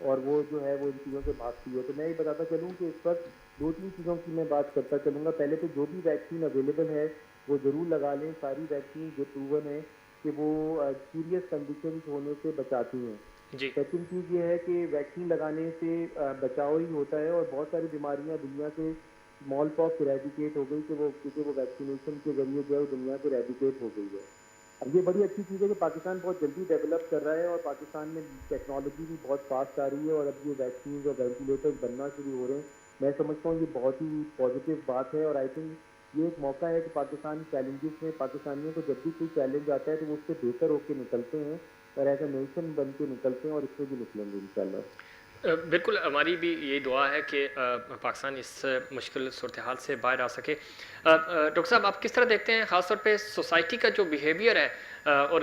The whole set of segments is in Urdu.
اور وہ جو ہے وہ ان چیزوں سے بھاگتی ہے. تو میں یہ بتاتا چلوں کہ اس وقت 2-3 چیزوں کی میں بات کرتا چلوں گا. پہلے تو جو بھی ویکسین اویلیبل ہے وہ ضرور لگا لیں. ساری ویکسین جو پروون ہے کہ وہ سیریس کنڈیشنز ہونے سے بچاتی ہیں. جی سیکنڈ چیز یہ ہے کہ ویکسین لگانے سے بچاؤ ہی ہوتا ہے, اور بہت ساری بیماریاں دنیا سے اسمال پاکس ایریڈیکیٹ ہو گئی کہ وہ کیونکہ وہ ویکسینیشن کے ذریعے جو ہے وہ دنیا سے ایریڈیکیٹ ہو گئی ہے. اب یہ بڑی اچھی چیز ہے کہ پاکستان بہت جلدی ڈیولپ کر رہا ہے, اور پاکستان میں ٹیکنالوجی بھی بہت فاسٹ آ رہی ہے, اور اب یہ ویکسینز اور وینٹیلیٹرز بننا شروع ہو رہے ہیں. میں سمجھتا ہوں یہ بہت ہی پازیٹیو بات ہے, اور آئی تھنک یہ ایک موقع ہے کہ پاکستان چیلنجز میں, پاکستانیوں کو جب بھی کوئی چیلنج آتا ہے تو وہ اس سے بہتر ہو کے نکلتے ہیں, اور ایز اے نیشن بن کے نکلتے ہیں, اور اس سے بھی نکلیں گے انشاءاللہ. بالکل ہماری بھی یہی دعا ہے کہ پاکستان اس مشکل صورتحال سے باہر آ سکے. ڈاکٹر صاحب آپ کس طرح دیکھتے ہیں خاص طور پہ سوسائٹی کا جو بیہیویئر ہے, اور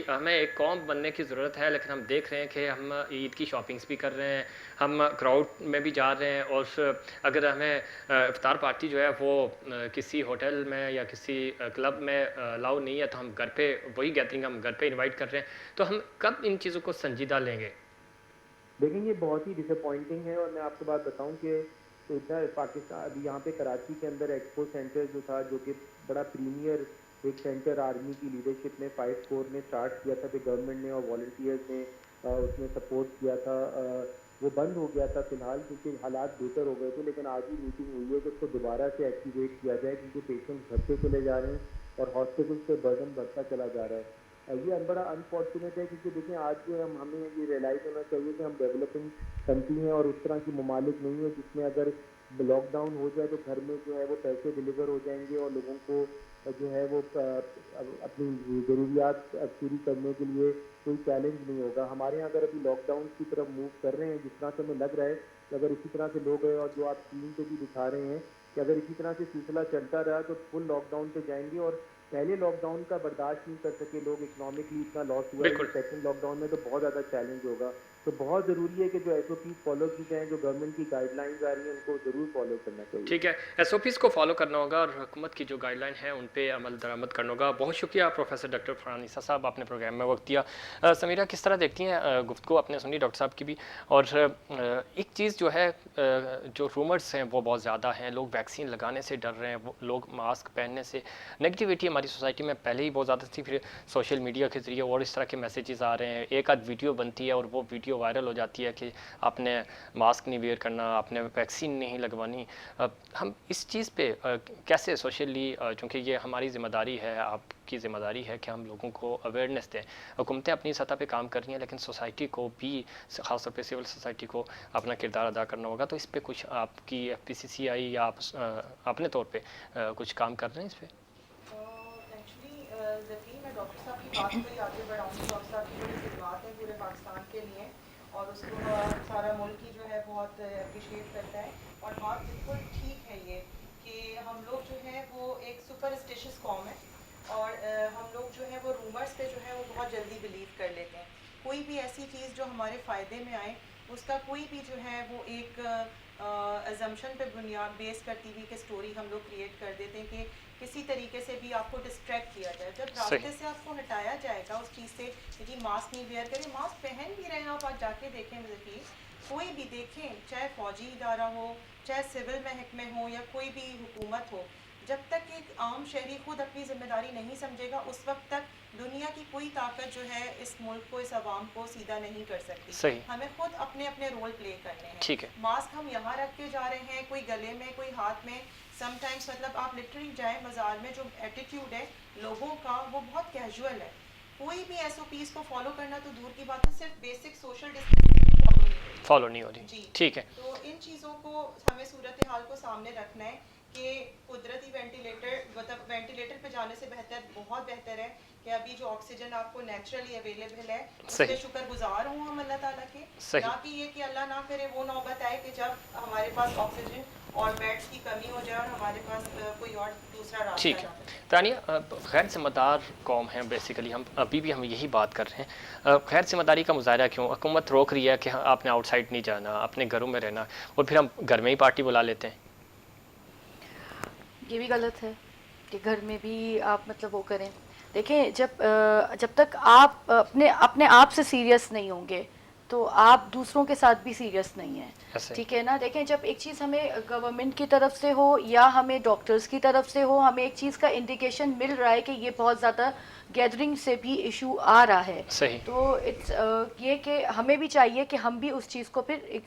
ہمیں ایک قوم بننے کی ضرورت ہے, لیکن ہم دیکھ رہے ہیں کہ ہم عید کی شاپنگز بھی کر رہے ہیں, ہم کراؤڈ میں بھی جا رہے ہیں, اور اگر ہمیں افطار پارٹی جو ہے وہ کسی ہوٹل میں یا کسی کلب میں الاؤ نہیں ہے تو ہم گھر پہ وہی گیدرنگ ہم گھر پہ انوائٹ کر رہے ہیں. تو ہم کب ان چیزوں کو سنجیدہ لیں گے؟ دیکھیں یہ بہت ہی ڈس اپوائنٹنگ ہے, اور میں آپ کو بات بتاؤں کہ ادھر پاکستان ابھی یہاں پہ کراچی کے اندر ایکسپو سینٹر جو تھا, جو کہ بڑا پریمیئر ایک سینٹر آرمی کی لیڈرشپ میں 5 کور نے اسٹارٹ کیا تھا, کہ گورنمنٹ نے اور والنٹیئرز نے اس میں سپورٹ کیا تھا, وہ بند ہو گیا تھا فی الحال کیونکہ حالات بہتر ہو گئے تھے. لیکن آج ہی میٹنگ ہوئی ہے کہ اس کو دوبارہ سے ایکٹیویٹ کیا جائے, کیونکہ پیشنٹس گھٹتے چلے جا رہے ہیں اور ہاسپٹل پہ برڈن بڑھتا چلا جا رہا ہے. یہ بڑا انفارچونیٹ ہے, کیونکہ دیکھیں آج جو ہمیں یہ ریئلائز ہونا چاہیے کہ ہم ڈیولپنگ کنٹری ہیں, اور اس طرح کی ممالک نہیں ہے جس میں اگر لاک ڈاؤن ہو جائے تو گھر میں جو ہے وہ پیسے ڈلیور ہو جائیں گے, اور لوگوں کو جو ہے وہ اپنی ضروریات پوری کرنے کے لیے کوئی چیلنج نہیں ہوگا. ہمارے یہاں اگر ابھی لاک ڈاؤن کی طرف موو کر رہے ہیں, جس طرح سے ہمیں لگ رہا ہے کہ اگر اسی طرح سے لوگ ہیں, اور جو آپ اسکرین پہ بھی دکھا رہے ہیں کہ اگر اسی طرح سے سلسلہ چلتا رہا تو فل لاک ڈاؤن پہ جائیں گے, اور پہلے لاک ڈاؤن کا برداشت نہیں کر سکے لوگ, اکنامکلی اتنا لاس ہوا ہے, بالکل یہ سیکنڈ لاک ڈاؤن میں تو بہت زیادہ چیلنج ہوگا. تو بہت ضروری ہے کہ جو ایس او پیز فالو کی جائیں, جو گورنمنٹ کی گائیڈ لائنز آ رہی ہیں ان کو ضرور فالو کرنا چاہیے. ٹھیک ہے, ایس او پیز کو فالو کرنا ہوگا, اور حکومت کی جو گائیڈ لائن ہے ان پہ عمل درآمد کرنا ہوگا. بہت شکریہ پروفیسر ڈاکٹر فرحان عیسیٰ صاحب, آپ نے پروگرام میں وقت دیا. سمیرہ کس طرح دیکھتی ہیں گفتگو آپ نے سنی ڈاکٹر صاحب کی بھی, اور ایک چیز جو ہے جو رومرز ہیں وہ بہت زیادہ ہیں, لوگ ویکسین لگانے سے ڈر رہے ہیں, لوگ ماسک پہننے سے, نگیٹیوٹی ہماری سوسائٹی میں پہلے ہی بہت زیادہ تھی, پھر سوشل میڈیا کے ذریعے اور اس طرح کے میسیجز آ رہے ہیں, ایک آدھ ویڈیو بنتی ہے اور وہ ویڈیو وائرل ہو جاتی ہے کہ آپ نے ماسک نہیں ویئر کرنا, آپ نے ویکسین نہیں لگوانی. ہم اس چیز پہ کیسے سوشلی, چونکہ یہ ہماری ذمہ داری ہے, آپ کی ذمہ داری ہے کہ ہم لوگوں کو اویئرنیس دیں. حکومتیں اپنی سطح پہ کام کر رہی ہیں, لیکن سوسائٹی کو بھی, خاص طور پہ سول سوسائٹی کو اپنا کردار ادا کرنا ہوگا. تو اس پہ کچھ آپ کی ایف پی سی سی آئی یا آپ اپنے طور پہ کچھ کام کر رہے ہیں اس پہ؟ ایکچولی ذکی میں ڈاکٹر صاحب کی بات کو ہی آگے بڑھاؤں گی. ڈاکٹر صاحب کی بڑی خدمات ہیں پورے پاکستان کے لیے, اور اس کو سارا ملک ہی جو ہے بہت اپریشیٹ کرتا ہے. اور بات بالکل ٹھیک ہے یہ کہ ہم لوگ جو ہے وہ ایک سپرسٹیشس قوم ہے, اور ہم لوگ جو ہے وہ رومرز پہ جو ہے وہ بہت جلدی بلیو کر لیتے ہیں. کوئی بھی ایسی چیز جو ہمارے فائدے میں آئے اس کا کوئی بھی جو ہے وہ ایک ازمپشن پہ بنیاد بیس کرتی ہوئی کہ اسٹوری ہم لوگ کریٹ کر دیتے ہیں کہ کسی طریقے سے بھی آپ کو ڈسٹریکٹ کیا جائے. جب راستے سے آپ کو ہٹایا جائے گا اس چیز سے کہ ماسک نہیں ویئر کریں, ماسک پہن بھی رہے ہیں آپ, آج جا کے دیکھیں ذکی, کوئی بھی دیکھیں, چاہے فوجی ادارہ ہو, چاہے سول محکمے ہوں, یا کوئی بھی حکومت ہو, جب تک ایک عام شہری خود اپنی ذمہ داری نہیں سمجھے گا اس وقت تک دنیا کی کوئی طاقت جو ہے اس ملک کو, اس عوام کو سیدھا نہیں کر سکتی. صحیح, ہمیں خود اپنے اپنے رول پلے کرنے ہیں. ٹھیک ہے, ماسک ہم یہاں رکھ کے جا رہے ہیں, کوئی گلے میں, کوئی ہاتھ میں. سم ٹائمس مطلب آپ لٹرلی جائیں بازار میں, جو ایٹیٹیوڈ ہے لوگوں کا وہ بہت کیجول ہے. کوئی بھی ایس او پیز کو فالو کرنا تو دور کی بات ہے, صرف بیسک سوشل ڈسٹینس فالو نہیں ہو رہی. جی, ٹھیک ہے, تو ان چیزوں کو ہمیں صورتحال کو سامنے رکھنا ہے کہ قدرتی وینٹیلیٹر, مطلب وینٹیلیٹر پہ جانے سے بہتر, بہت بہتر ہے کہ ابھی جو آکسیجن آپ کو نیچرلی اویلیبل ہے اس پہ شکر گزار ہوں ہم اللہ تعالیٰ کے. نہ کہ یہ کہ اللہ نہ کرے وہ نوبت آئے کہ جب ہمارے پاس آکسیجن اور بیڈس کی کمی ہو جائے اور ہمارے پاس کوئی اور دوسرا راستہ. ٹھیک ہے. تانیہ, غیر ذمہ دار قوم ہیں بیسیکلی, ہم یہی بات کر رہے ہیں. غیر ذمہ داری کا مظاہرہ کیوں؟ حکومت روک رہی ہے کہ آپ نے آؤٹ سائڈ نہیں جانا, اپنے گھروں میں رہنا, اور پھر ہم گھر میں ہی پارٹی بلا لیتے ہیں. یہ بھی غلط ہے کہ گھر میں بھی آپ مطلب وہ کریں. دیکھیں جب تک آپ اپنے آپ سے سیریس نہیں ہوں گے تو آپ دوسروں کے ساتھ بھی سیریس نہیں ہیں. ایسے ہی. ٹھیک ہے نا. دیکھیں جب ایک چیز ہمیں گورنمنٹ کی طرف سے ہو یا ہمیں ڈاکٹرز کی طرف سے ہو, ہمیں ایک چیز کا انڈیکیشن مل رہا ہے کہ یہ بہت زیادہ گیدرنگ سے بھی ایشو آ رہا ہے, صحیح. تو اٹس یہ کہ ہمیں بھی چاہیے کہ ہم بھی اس چیز کو پھر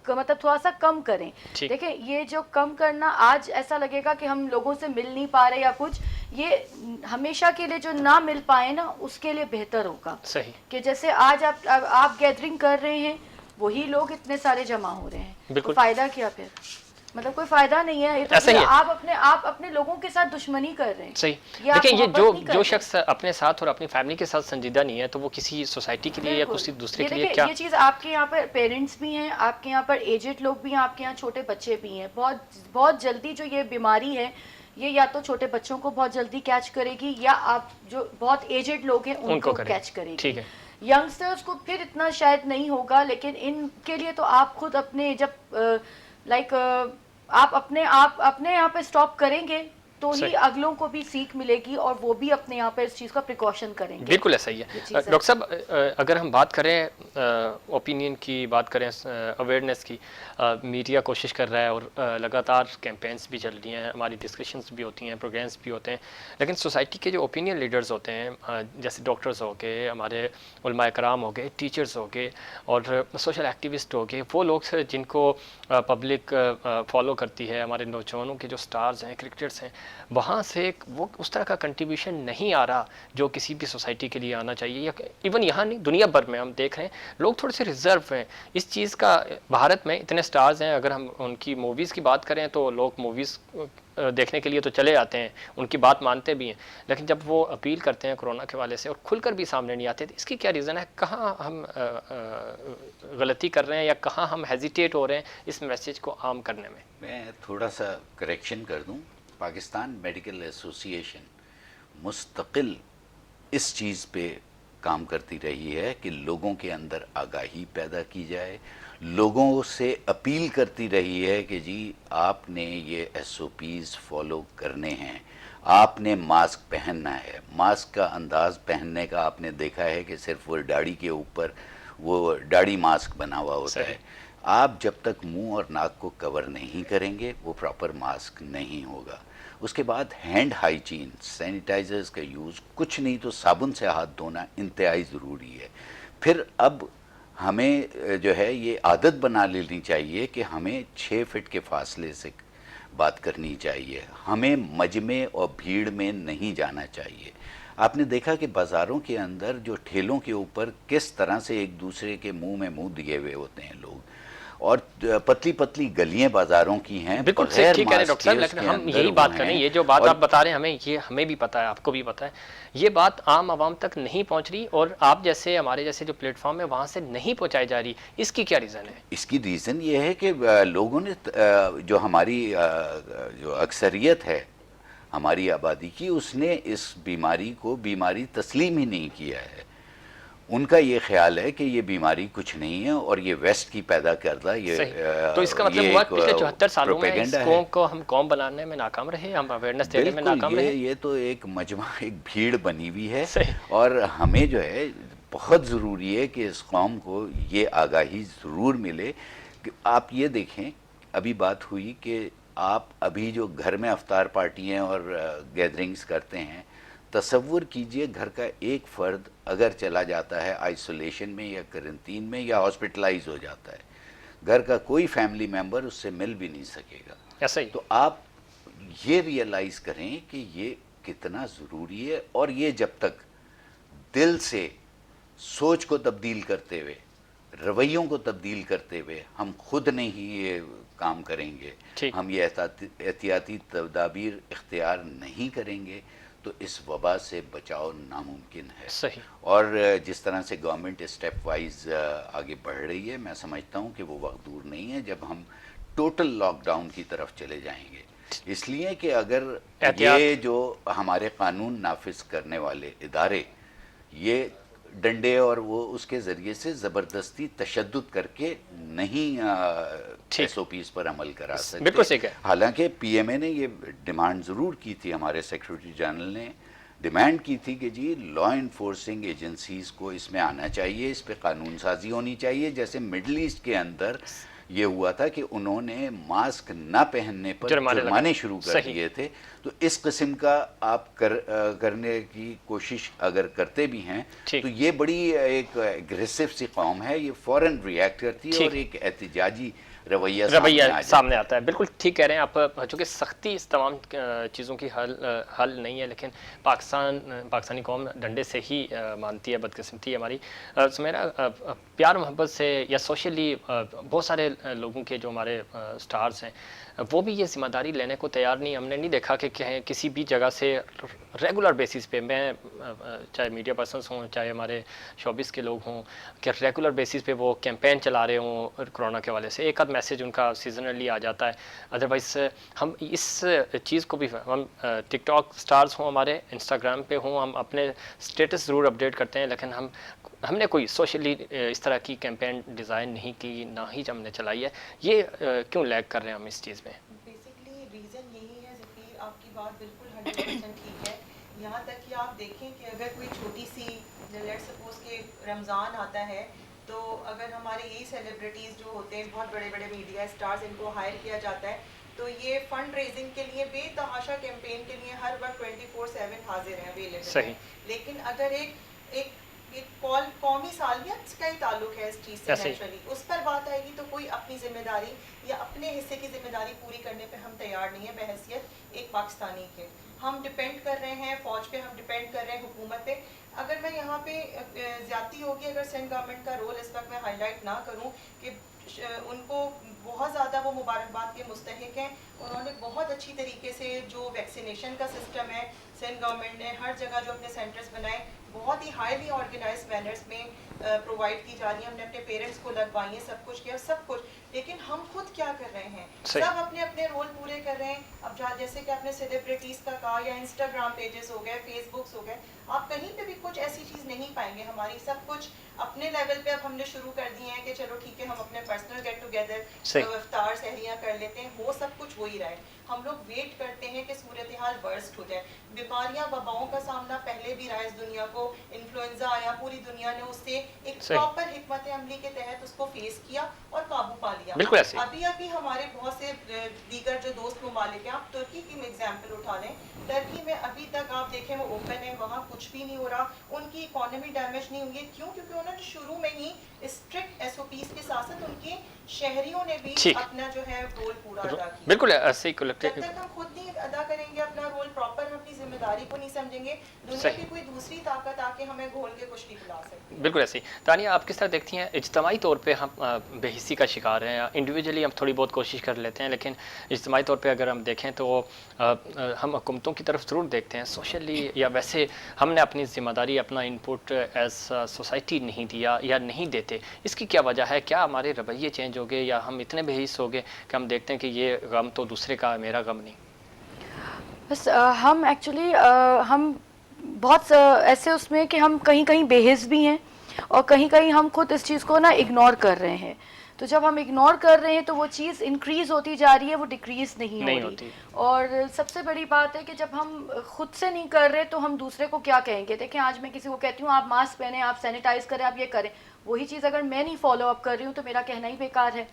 مطلب تھوڑا سا کم کریں. ٹھیک. دیکھیں یہ جو کم کرنا, آج ایسا لگے گا کہ ہم لوگوں سے مل نہیں پا رہے یا کچھ, یہ ہمیشہ کے لیے جو نہ مل پائے نا اس کے لیے بہتر ہوگا. صحیح. کہ جیسے آج آپ گیدرنگ کر رہے ہیں, وہی لوگ اتنے سارے جمع ہو رہے ہیں, بالکل. تو فائدہ کیا پھر؟ مطلب کوئی فائدہ نہیں ہے. یہ تو ایسا ہی ہے. آپ اپنے لوگوں کے ساتھ دشمنی کر رہے ہیں. صحیح. یہ آپ دیکھیں یہ محبت نہیں کر جو رہے. شخص اپنے ساتھ اور اپنی فیملی کے ساتھ سنجیدہ نہیں ہے تو وہ کسی سوسائٹی کے لیے یا بالکل. کسی دوسرے یہ کے لیے دیکھیں, کیا. یہ چیز آپ کے یہاں پر پیرنٹس بھی ہیں, آپ کے یہاں پر ایجڈ لوگ بھی ہیں, آپ کے یہاں چھوٹے بچے بھی ہیں. بہت جلدی جو یہ بیماری ہے یہ یا تو چھوٹے بچوں کو بہت جلدی کیچ کرے گی یا آپ جو بہت ایجڈ لوگ ہیں ان کو کیچ کرے گی. ٹھیک ہے. ینگسٹرز کو پھر اتنا شاید نہیں ہوگا, لیکن ان کے لیے تو آپ خود اپنے جب لائک آپ اپنے یہاں پہ اسٹاپ کریں گے تو ہی اگلوں کو بھی سیکھ ملے گی اور وہ بھی اپنے یہاں پہ اس چیز کا پریکاشن کریں گے. بالکل ایسا ہی ہے. ڈاکٹر صاحب اگر ہم بات کریں اوپینین کی, بات کریں اویئرنیس کی, میڈیا کوشش کر رہا ہے اور لگاتار کیمپینس بھی چل رہی ہیں, ہماری ڈسکشنز بھی ہوتی ہیں, پروگرامس بھی ہوتے ہیں, لیکن سوسائٹی کے جو اوپینین لیڈرز ہوتے ہیں جیسے ڈاکٹرز ہو گئے, ہمارے علماء کرام ہو گئے, ٹیچرز ہو گئے اور سوشل ایکٹیوسٹ ہو گئے, وہ لوگ جن کو پبلک فالو کرتی ہے, ہمارے نوجوانوں کے جو سٹارز ہیں, کرکٹرز ہیں, وہاں سے وہ اس طرح کا کنٹریبیوشن نہیں آ رہا جو کسی بھی سوسائٹی کے لیے آنا چاہیے. یا ایون یہاں نہیں, دنیا بھر میں ہم دیکھ رہے ہیں لوگ تھوڑے سے ریزرو ہیں اس چیز کا. بھارت میں اتنے سٹارز ہیں, اگر ہم ان کی موویز کی بات کریں تو لوگ موویز دیکھنے کے لیے تو چلے آتے ہیں, ان کی بات مانتے بھی ہیں, لیکن جب وہ اپیل کرتے ہیں کورونا کے حوالے سے اور کھل کر بھی سامنے نہیں آتے, اس کی کیا ریزن ہے؟ کہاں ہم غلطی کر رہے ہیں یا کہاں ہم ہیزیٹیٹ ہو رہے ہیں اس میسیج کو عام کرنے میں؟ میں تھوڑا سا کریکشن کر دوں. پاکستان میڈیکل ایسوسی ایشن مستقل اس چیز پہ کام کرتی رہی ہے کہ لوگوں کے اندر آگاہی پیدا کی جائے, لوگوں سے اپیل کرتی رہی ہے کہ جی آپ نے یہ ایس او پیز فالو کرنے ہیں, آپ نے ماسک پہننا ہے. ماسک کا انداز پہننے کا آپ نے دیکھا ہے کہ صرف وہ داڑھی کے اوپر وہ داڑھی ماسک بنا ہوا ہوتا ہے. آپ جب تک منہ اور ناک کو کور نہیں کریں گے وہ پراپر ماسک نہیں ہوگا. اس کے بعد ہینڈ ہائیجین, سینیٹائزرز کا یوز, کچھ نہیں تو صابن سے ہاتھ دھونا انتہائی ضروری ہے. پھر اب ہمیں جو ہے یہ عادت بنا لینی چاہیے کہ ہمیں 6 فٹ کے فاصلے سے بات کرنی چاہیے, ہمیں مجمع اور بھیڑ میں نہیں جانا چاہیے. آپ نے دیکھا کہ بازاروں کے اندر جو ٹھیلوں کے اوپر کس طرح سے ایک دوسرے کے منہ میں منہ دیے ہوئے ہوتے ہیں لوگ, اور پتلی پتلی گلیاں بازاروں کی ہیں. بالکل ٹھیک ہے ڈاکٹر صاحب, لیکن ہم یہی بات کریں, یہ جو بات آپ بتا رہے ہیں یہ ہمیں بھی پتہ ہے, آپ کو بھی پتہ ہے, یہ بات عام عوام تک نہیں پہنچ رہی اور آپ جیسے ہمارے جیسے جو پلیٹ فارم ہے وہاں سے نہیں پہنچائی جا رہی. اس کی کیا ریزن ہے؟ اس کی ریزن یہ ہے کہ لوگوں نے جو ہماری جو اکثریت ہے ہماری آبادی کی, اس نے اس بیماری کو بیماری تسلیم ہی نہیں کیا ہے. ان کا یہ خیال ہے کہ یہ بیماری کچھ نہیں ہے اور یہ ویسٹ کی پیدا کردہ یہ تو اس کا مطلب ہوا پچھلے 74 سالوں میں اس قوم کو ہم قوم بنانے میں ناکام رہے, ہم اویئرنیس دینے میں ناکام رہے. یہ تو ایک مجمع, ایک بھیڑ بنی ہوئی ہے اور ہمیں جو ہے بہت ضروری ہے کہ اس قوم کو یہ آگاہی ضرور ملے. کہ آپ یہ دیکھیں, ابھی بات ہوئی کہ آپ ابھی جو گھر میں افطار پارٹیاں اور گیدرنگز کرتے ہیں, تصور کیجئے گھر کا ایک فرد اگر چلا جاتا ہے آئسولیشن میں یا کرنٹین میں یا ہاسپٹلائز ہو جاتا ہے, گھر کا کوئی فیملی ممبر اس سے مل بھی نہیں سکے گا. ایسا ہی تو آپ یہ ریئلائز کریں کہ یہ کتنا ضروری ہے, اور یہ جب تک دل سے سوچ کو تبدیل کرتے ہوئے, رویوں کو تبدیل کرتے ہوئے ہم خود نہیں یہ کام کریں گے, ہم یہ احتیاطی تدابیر اختیار نہیں کریں گے, تو اس وبا سے بچاؤ ناممکن ہے. صحیح. اور جس طرح سے گورنمنٹ اسٹیپ وائز آگے بڑھ رہی ہے, میں سمجھتا ہوں کہ وہ وقت دور نہیں ہے جب ہم ٹوٹل لاک ڈاؤن کی طرف چلے جائیں گے. اس لیے کہ اگر یہ جو ہمارے قانون نافذ کرنے والے ادارے یہ ڈنڈے اور وہ اس کے ذریعے سے زبردستی تشدد کر کے نہیں ایس او پیز پر عمل کرا سکتے. بالکل ٹھیک ہے. حالانکہ پی ایم اے نے یہ ڈیمانڈ ضرور کی تھی, ہمارے سیکرٹری جنرل نے ڈیمانڈ کی تھی کہ جی لا انفورسنگ ایجنسیز کو اس میں آنا چاہیے، اس پہ قانون سازی ہونی چاہیے، جیسے مڈل ایسٹ کے اندر یہ ہوا تھا کہ انہوں نے ماسک نہ پہننے پر جرمانے شروع کر دیے تھے. تو اس قسم کا آپ کرنے کی کوشش اگر کرتے بھی ہیں تو یہ بڑی ایک اگریسو سی قوم ہے، یہ فوراً ریئیکٹ کرتی ہے اور ایک احتجاجی رویہ سامنے آتا ہے. بالکل ٹھیک کہہ رہے ہیں آپ، چونکہ سختی اس تمام چیزوں کی حل نہیں ہے، لیکن پاکستانی قوم ڈنڈے سے ہی مانتی ہے. بدقسمتی ہے ہماری. سمیرا، پیار محبت سے یا سوشلی بہت سارے لوگوں کے جو ہمارے سٹارز ہیں وہ بھی یہ ذمہ داری لینے کو تیار نہیں. ہم نے نہیں دیکھا کہ کسی بھی جگہ سے ریگولر بیسس پہ، میں چاہے میڈیا پرسنس ہوں چاہے ہمارے شوبز کے لوگ ہوں، کہ ریگولر بیسس پہ وہ کیمپین چلا رہے ہوں کرونا کے حوالے سے. ایک آدھ میسیج ان کا سیزنلی آ جاتا ہے. ادروائز ہم اس چیز کو بھی، ہم ٹک ٹاک سٹارز ہوں ہمارے، انسٹاگرام پہ ہوں، ہم اپنے اسٹیٹس ضرور اپڈیٹ کرتے ہیں، لیکن ہم نے کوئی سوشلی اس طرح کی کیمپین ڈیزائن نہیں کی، نہ ہی ہم نے چلائی ہے. یہ کیوں لیگ کر رہے ہیں ہم اس چیز میں؟ بیسکلی ریزن یہی ہے ظفیر، آپ کی بات بالکل 100% ٹھیک ہے. یہاں تک کہ آپ دیکھیں کہ اگر کوئی چھوٹی سی، لیٹ سپوز کہ رمضان آتا ہے، تو اگر ہمارے یہی سیلیبریٹیز جو ہوتے ہیں، بہت بڑے بڑے میڈیا اسٹارز، ان کو ہائر کیا جاتا ہے تو یہ فنڈ ریزنگ کے لیے بے تحاشا کیمپین کے لیے ہر وقت 24/7 حاضر ہیں، اویلیبل ہیں. لیکن اگر ایک قومی سالیت کا ہی تعلق ہے اس چیز سے، نیچرلی اس پر بات آئے گی تو کوئی اپنی ذمہ داری یا اپنے حصے کی ذمہ داری پوری کرنے پہ ہم تیار نہیں ہے بحیثیت ایک پاکستانی کے. ہم ڈپینڈ کر رہے ہیں فوج پہ، ہم ڈپینڈ کر رہے ہیں حکومت پہ. اگر میں یہاں پہ زیادتی ہوگی اگر سندھ گورنمنٹ کا رول اس وقت میں ہائی لائٹ نہ کروں، کہ ان کو بہت زیادہ وہ مبارکباد کے مستحق ہیں. انہوں نے بہت اچھی طریقے سے جو ویکسینیشن کا سسٹم ہے، سندھ گورنمنٹ نے ہر جگہ جو اپنے سینٹرز بنائے بہت ہی ہائیلی آرگنائز مینرز میں پرووائڈ کی جا رہی ہیں. ہم نے اپنے پیرنٹس کو لگوائی ہیں، سب کچھ کیا، سب کچھ. لیکن ہم خود کیا کر رہے ہیں؟ سب اپنے اپنے رول پورے کر رہے ہیں. اب جیسے کہ آپ نے سیلیبریٹیز کا کہا، یا انسٹاگرام پیجز ہو گئے، فیس بکس ہو گئے، آپ کہیں پہ بھی کچھ ایسی چیز نہیں پائیں گے. ہماری سب کچھ اپنے لیول پہ اب ہم نے شروع کر دی ہیں کہ چلو ٹھیک ہے ہم اپنے پرسنل گیٹ ٹوگیدر، افطار سحریاں کر لیتے ہیں. وہ سب کچھ وہی رہا ہے. ہم لوگ ویٹ کرتے ہیں کہ صورتحال ورسٹ ہو جائے. بیماریاں، وباؤں کا سامنا پہلے بھی رہا اس دنیا کو. انفلوئنزا آیا، پوری دنیا نے اس سے ایک پراپر حکمت عملی کے تحت اس کو فیس کیا اور قابو پا لیا. ابھی ہمارے بہت سے دیگر جو دوست ممالک ہیں، آپ ترکی کی ایگزامپل اٹھا لیں. ترکی میں ابھی تک آپ دیکھیں وہ اوپن ہے، وہاں کچھ بھی نہیں ہو رہا. ان کی اکانومی ڈیمیج نہیں ہوئی ہے. کیوں؟ کیونکہ انہوں نے شروع میں ہی اسٹرکٹ SOPs کے ساتھ ساتھ ان کے شہریوں نے بھی اپنا جو ہے رول پورا ادا کیا. بالکل ایسے ہی. جب تک ہم خود نہیں ادا کریں گے اپنا رول پراپر، ہم اپنی ذمہ داری کو نہیں سمجھیں گے، دنیا کی کوئی دوسری طاقت آ کے ہمیں گھول کے کچھ نہیں پلا سکتی. بالکل ایسے ہی. تانیہ، آپ کس طرح دیکھتی ہیں اجتماعی طور پہ ہم بے حسی کا شکار ہیں؟ انڈیویجولی ہم تھوڑی بہت کوشش کر لیتے ہیں، لیکن اجتماعی طور پہ اگر ہم دیکھیں تو ہم حکومتوں کی طرف ضرور دیکھتے ہیں. سوشلی یا ویسے ہم نے اپنی ذمہ داری، اپنا انپٹ ایز سوسائٹی نہیں دیا یا نہیں دیتے. اس کی کیا وجہ ہے؟ کیا ہمارے رویے چینج ہو گئے یا ہم اتنے بے حس ہو گئے کہ ہم دیکھتے ہیں کہ یہ غم تو دوسرے کا، میرا غم نہیں؟ بس ہم ایکچولی ہم بہت ایسے اس میں کہ ہم کہیں کہیں بے حس بھی ہیں اور کہیں کہیں ہم خود اس چیز کو نا اگنور کر رہے ہیں. تو جب ہم اگنور کر رہے ہیں تو وہ چیز انکریز ہوتی جا رہی ہے، وہ ڈیکریز نہیں ہو رہی. اور سب سے بڑی بات ہے کہ جب ہم خود سے نہیں کر رہے تو ہم دوسرے کو کیا کہیں گے؟ دیکھیں آج میں کسی کو کہتی ہوں آپ ماسک پہنیں، آپ سینیٹائز کریں، آپ یہ کریں، وہی چیز اگر میں نہیں فالو اپ کر رہی ہوں تو میرا کہنا ہی بیکار ہے.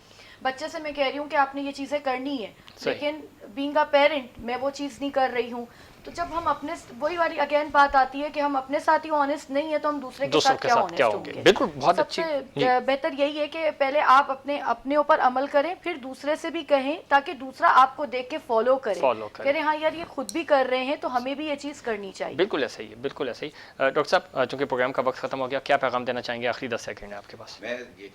بچے سے میں کہہ رہی ہوں کہ آپ نے یہ چیزیں کرنی ہے، لیکن بینگ اے پیرنٹ میں وہ چیز نہیں کر رہی ہوں. تو جب ہم اپنے، وہی والی اگین بات آتی ہے کہ ہم اپنے ساتھ ہی آنےسٹ نہیں ہے تو ہم دوسرے کے ساتھ کیا آنےسٹ ہوں گے؟ بالکل، بہت اچھی. سب سے بہتر یہی ہے کہ پہلے آپ اپنے اوپر عمل کریں، پھر دوسرے سے بھی کہیں تاکہ دوسرا آپ کو دیکھ کے فالو کرے، کہہ رہے ہاں یار یہ خود بھی کر رہے ہیں تو ہمیں بھی یہ چیز کرنی چاہیے. بالکل ایسا ہی ہے، بالکل ایسا ہی. ڈاکٹر صاحب، چونکہ پروگرام کا وقت ختم ہو گیا، کیا پیغام دینا چاہیں گے؟ آخری 10 سیکنڈ ہے آپ کے پاس. میں یہ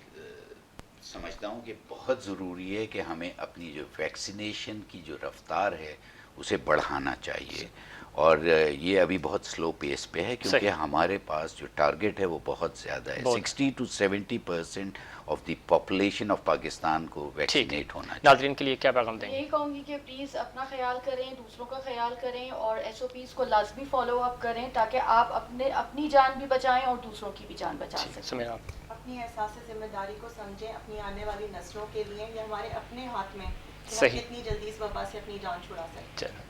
سمجھتا ہوں کہ بہت ضروری ہے کہ ہمیں اپنی جو ویکسینیشن کی جو رفتار ہے اسے بڑھانا چاہیے. اور یہ ابھی بہت سلو پیس پہ ہے کیونکہ ہمارے پاس جو ٹارگٹ ہے وہ بہت زیادہ ہے. 60 to 70% of the population of Pakistan کو ویکسینیٹ ہونا چاہیے. ناظرین کے لیے کیا پیغام دیں گے؟ یہی کہوں گی کہ پلیز اپنا خیال کریں، دوسروں کا خیال کریں اور SOPs کو لازمی فالو اپ کریں تاکہ آپ اپنی جان بھی بچائیں اور دوسروں کی بھی جان بچا سکیں. اپنی احساس ذمہ داری کو سمجھیں، اپنی آنے والی نسلوں کے لیے. یہ ہمارے اپنے ہاتھ میں صحیح، کتنی جلدی اس وبا سے اپنی جان چھڑا سکتے ہیں.